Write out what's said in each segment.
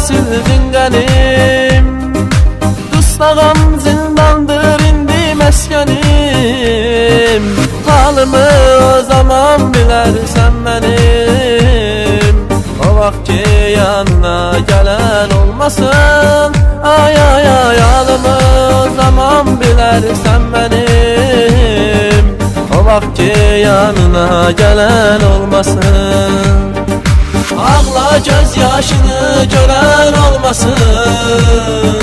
sildin qənim. Dustağam zindandır indi məskənim. Halımı o zaman bilərsən mənim. O vaxt ki yanına gələn olmasın. Ay ay ay halımı o zaman bilərsən mənim. O vaxt ki yanına gələn olmasın. Ağla göz yaşını görən olmasın.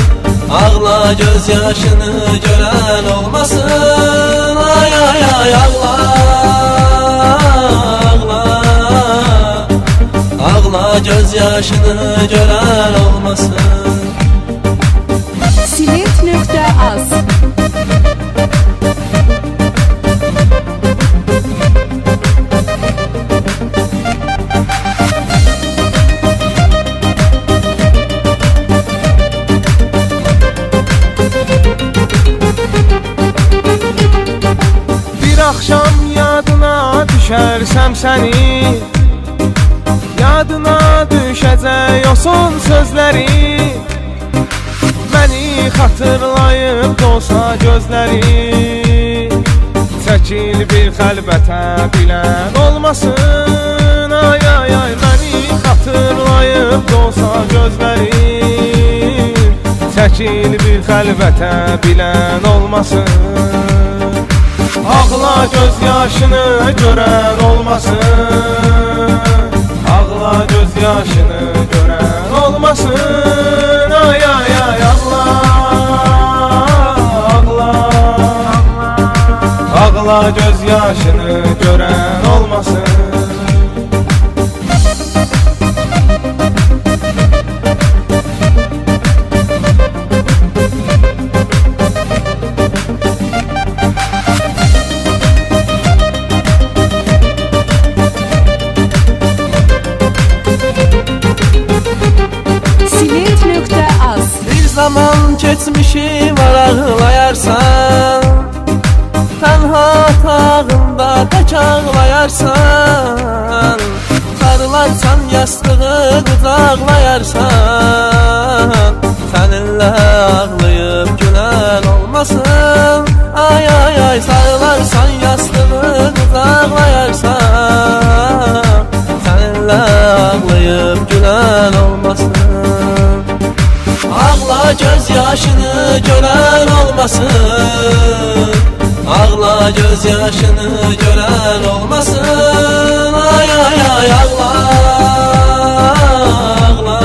Ağla göz yaşını görən olmasın. Ay ay ay ağla, ağla. Ağla göz yaşını görən olmasın. Silent.az Akşam yadına düşərsəm səni, yadına düşəcək o son sözləri. Məni xatırlayıb dolsa gözləri, çəkil bir xəlbətə bilən olmasın. Ay ay ay məni xatırlayıb dolsa gözləri, çəkil bir xəlbətə bilən olmasın. Ağla göz yaşını görən olmasın. Ağla göz yaşını görən olmasın. Ay ay ay ağla, ağla. Ağla göz yaşını görən olmasın. Zaman keçmişi var ağlayarsan, tənha tağında tək ağlayarsan. Sarılarsan yastığı qucaqlayarsan, səninlə ağlayıb gülən olmasın. Ay ay ay sarılarsan yastığı qucaqlayarsan, səninlə ağlayıb gülən olmasın. Ağla göz yaşını görən olmasın. Ağla göz yaşını görən olmasın. Ay ay ay ağla, ağla.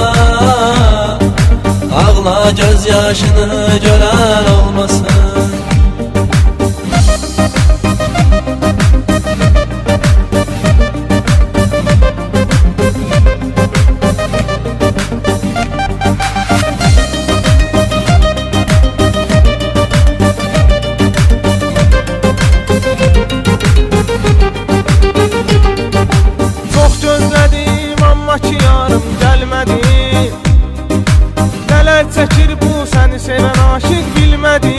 Ağla göz yaşını görən olmasın. Ki yarım gəlmədi, nələr çəkir bu səni sevən aşıq bilmədi.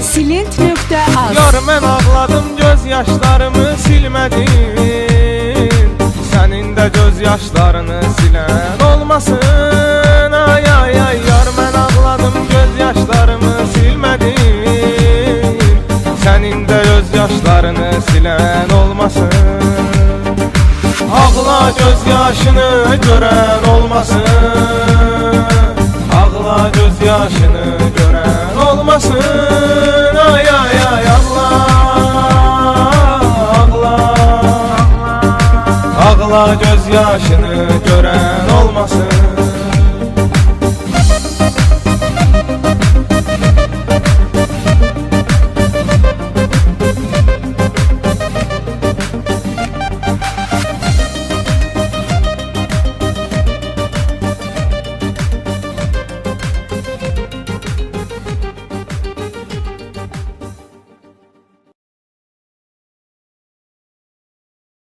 Silent.az Yar mən ağladım göz yaşlarımı silmədin. Sənin də göz yaşlarını silən olmasın. Ay ay ay yar mən ağladım göz yaşlarımı silmədin. Sənin də göz yaşlarını silən olmasın. Ağla göz yaşını görən olmasın. Ağla göz yaşını görən olmasın. Ay ay ay ağla, ağla. Ağla göz yaşını görən olmasın.